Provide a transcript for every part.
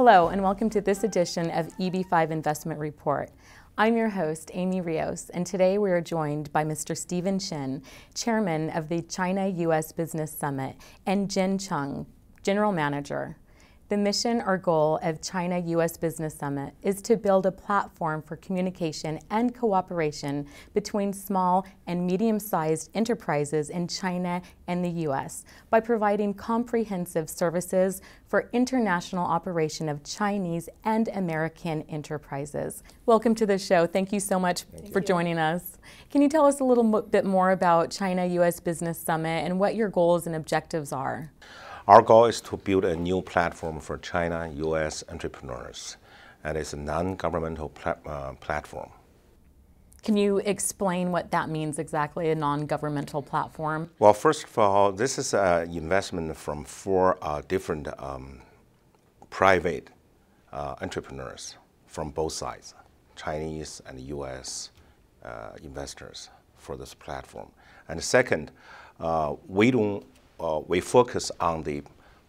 Hello and welcome to this edition of EB5 Investment Report. I'm your host, Amy Rios, and today we are joined by Mr. Stephen Chen, Chairman of the China-US Business Summit, and Jen Chung, General Manager. The mission or goal of China-US Business Summit is to build a platform for communication and cooperation between small and medium-sized enterprises in China and the US by providing comprehensive services for international operation of Chinese and American enterprises. Welcome to the show. Thank you so much for joining us. Can you tell us a little bit more about China-US Business Summit and what your goals and objectives are? Our goal is to build a new platform for China-US entrepreneurs, and it's a non-governmental platform. Can you explain what that means exactly, a non-governmental platform? Well, first of all, this is an investment from four different private entrepreneurs from both sides, Chinese and US investors for this platform. And second, we focus on the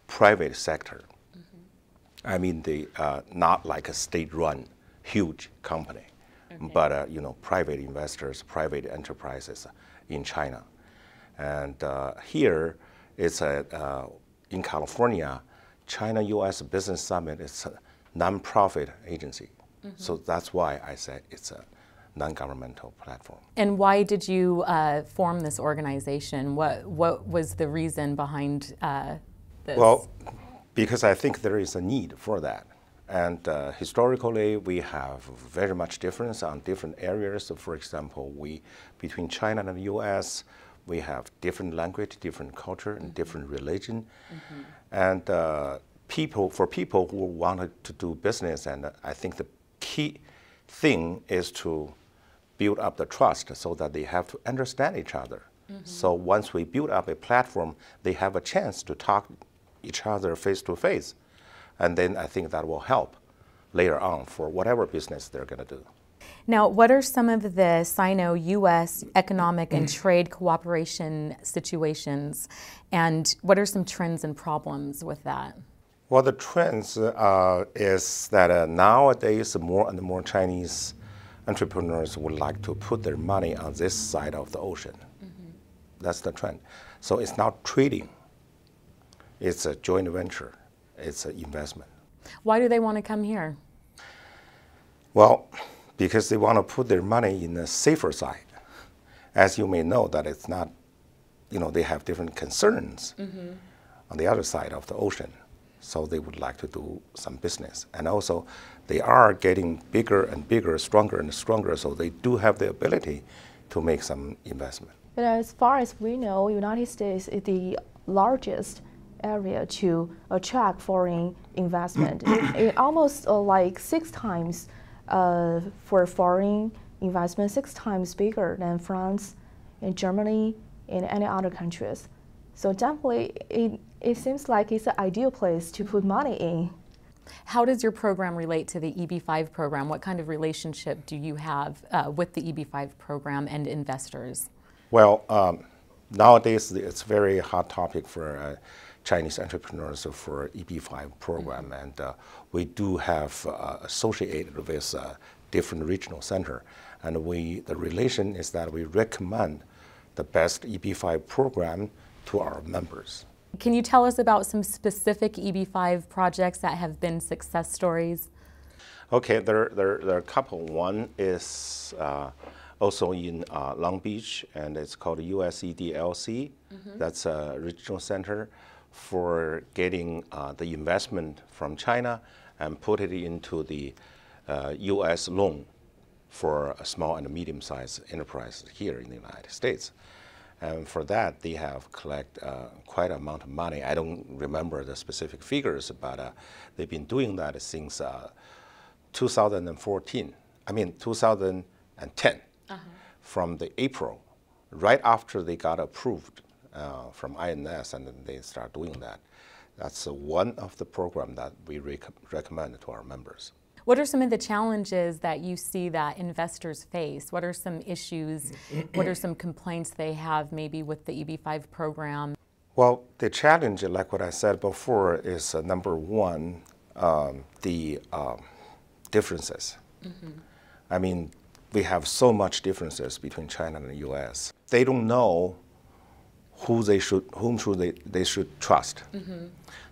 private sector. I mean, not like a state-run huge company, but private investors, private enterprises in China. And here, it's in California, China-US Business Summit is a nonprofit agency. So that's why I said it's a non-governmental platform. And why did you form this organization? What was the reason behind this? Well, because I think there is a need for that. And historically, we have very much difference on different areas. So for example, between China and the US, we have different language, different culture, and different religion. And for people who wanted to do business, and I think the key thing is to build up the trust so that they have to understand each other. So once we build up a platform, they have a chance to talk each other face to face. And then I think that will help later on for whatever business they're going to do. Now, what are some of the Sino-US economic and trade cooperation situations, and what are some trends and problems with that? Well, the trends is that nowadays more and more Chinese entrepreneurs would like to put their money on this side of the ocean. That's the trend. So it's not trading. It's a joint venture. It's an investment. Why do they want to come here? Well, because they want to put their money in the safer side. As you may know, that it's not, they have different concerns on the other side of the ocean. So they would like to do some business. And also, they are getting bigger and bigger, stronger and stronger, so they do have the ability to make some investment. But as far as we know, United States is the largest area to attract foreign investment. it almost like 6 times for foreign investment, 6 times bigger than France and Germany and any other countries. So definitely, it seems like it's an ideal place to put money in. How does your program relate to the EB5 program? What kind of relationship do you have with the EB5 program and investors? Well, nowadays it's a very hot topic for Chinese entrepreneurs for EB5 program, and we do have associated with different regional center, and the relation is that we recommend the best EB5 program to our members. Can you tell us about some specific EB5 projects that have been success stories? Okay, there are a couple. One is also in Long Beach, and it's called USEDLC. That's a regional center for getting the investment from China and put it into the US loan for a small and medium-sized enterprise here in the United States. And for that, they have collected quite an amount of money. I don't remember the specific figures, but they've been doing that since 2010, from the April, right after they got approved from INS, and then they start doing that. That's one of the programs that we recommend to our members. What are some of the challenges that you see that investors face? What are some issues, what are some complaints they have maybe with the EB5 program? Well, the challenge, like what I said before, is number one, the differences. I mean, we have so much differences between China and the U.S. They don't know whom they should trust.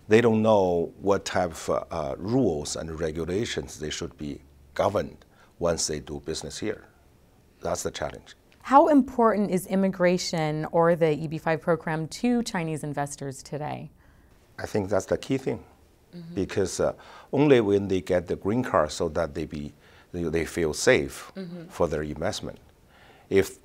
They don't know what type of rules and regulations they should be governed once they do business here. That's the challenge. How important is immigration or the EB5 program to Chinese investors today? I think that's the key thing, because only when they get the green card so that they feel safe for their investment. If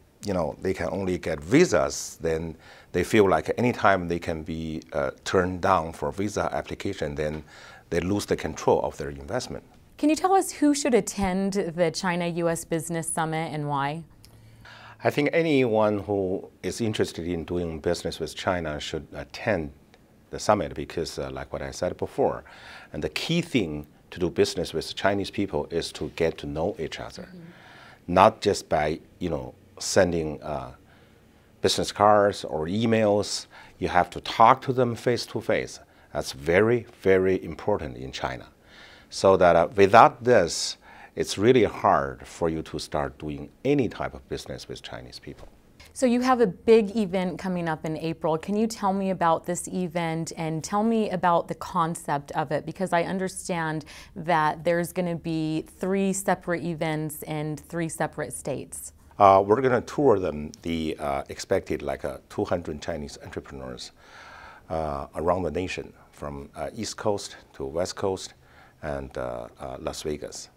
they can only get visas, then they feel like anytime they can be turned down for visa application, then they lose the control of their investment. Can you tell us who should attend the China-US Business Summit and why? I think anyone who is interested in doing business with China should attend the summit because, like what I said before, and the key thing to do business with Chinese people is to get to know each other, not just by sending business cards or emails. You have to talk to them face to face. That's very, very important in China. So that without this, it's really hard for you to start doing any type of business with Chinese people. So you have a big event coming up in April. Can you tell me about this event and tell me about the concept of it? Because I understand that there's going to be 3 separate events in 3 separate states. We're going to tour them, the expected 200 Chinese entrepreneurs around the nation, from East Coast to West Coast and Las Vegas.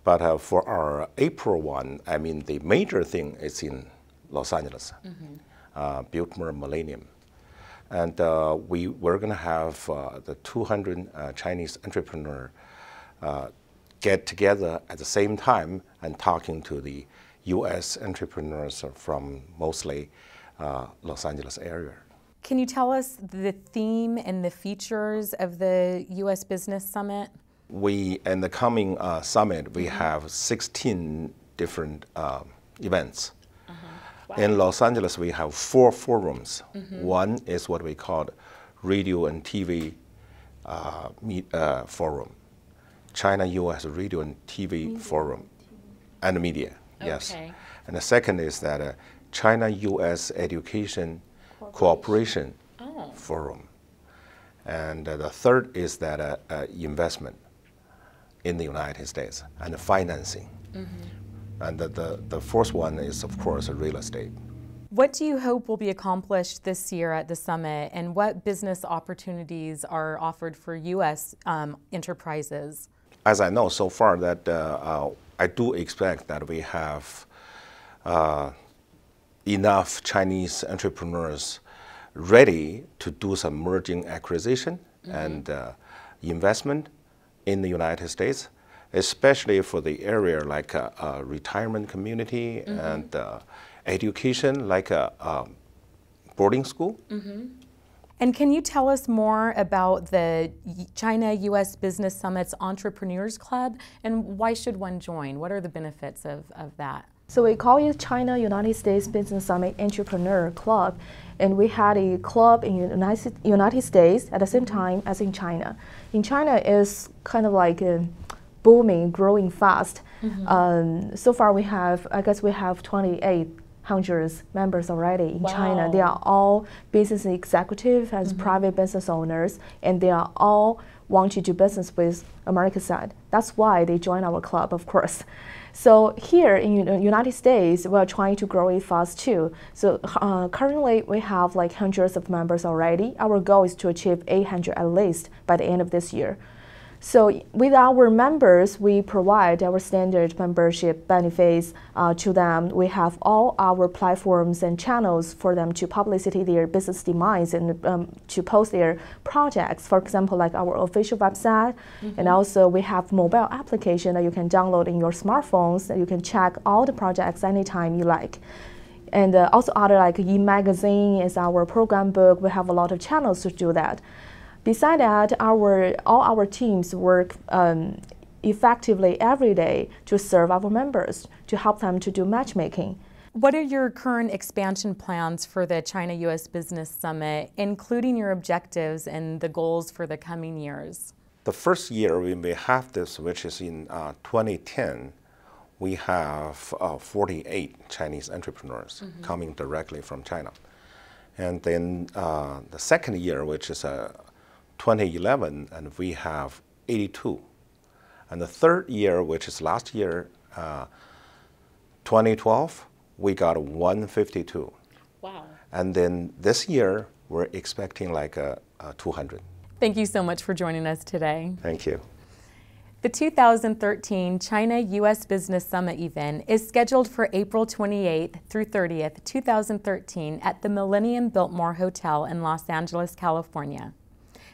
But for our April one, I mean, the major thing is in Los Angeles, Biltmore Millennium. And we're going to have the 200 Chinese entrepreneurs get together at the same time and talking to the U.S. entrepreneurs from mostly Los Angeles area. Can you tell us the theme and the features of the U.S. Business Summit? In the coming summit, we have 16 different events. Wow. In Los Angeles, we have 4 forums. One is what we call Radio and TV Forum, ChinaUS Radio and TV Forum, and media, yes. Okay. And the second is that ChinaUS Education Cooperation Forum. And the third is that investment in the United States and financing. And the fourth one is, of course, real estate. What do you hope will be accomplished this year at the summit, and what business opportunities are offered for U.S. enterprises? As I know so far that I do expect that we have enough Chinese entrepreneurs ready to do some merging acquisition and investment in the United States, especially for the area like retirement community and education, like a boarding school. And can you tell us more about the China-US Business Summit's Entrepreneurs Club, and why should one join? What are the benefits of that? So we call it China-United States Business Summit Entrepreneur Club, and we had a club in United States at the same time as in China. In China, it's kind of like booming, growing fast. So far, I guess we have 2,800 members already in China. They are all business executives and private business owners, and they are all want to do business with America side. That's why they join our club, of course. So here in the United States, we're trying to grow it fast too. So currently we have like hundreds of members already. Our goal is to achieve 800 at least by the end of this year. So with our members, we provide our standard membership benefits to them. We have all our platforms and channels for them to publicity their business demands and to post their projects. For example, like our official website, and also we have mobile application that you can download in your smartphones that you can check all the projects anytime you like. And also other like e-magazine is our program book. We have a lot of channels to do that. Besides that, all our teams work effectively every day to serve our members, to help them to do matchmaking. What are your current expansion plans for the China-US Business Summit, including your objectives and the goals for the coming years? the first year when we have this, which is in 2010, we have 48 Chinese entrepreneurs coming directly from China. And then the second year, which is 2011, and we have 82. And the third year, which is last year, 2012, we got 152. Wow. And then this year, we're expecting like 200. Thank you so much for joining us today. Thank you. The 2013 China-US Business Summit event is scheduled for April 28th through 30th, 2013 at the Millennium Biltmore Hotel in Los Angeles, California.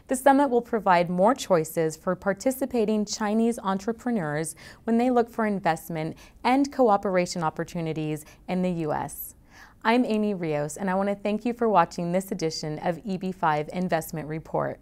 The summit will provide more choices for participating Chinese entrepreneurs when they look for investment and cooperation opportunities in the U.S. I'm Amy Rios, and I want to thank you for watching this edition of EB5 Investment Report.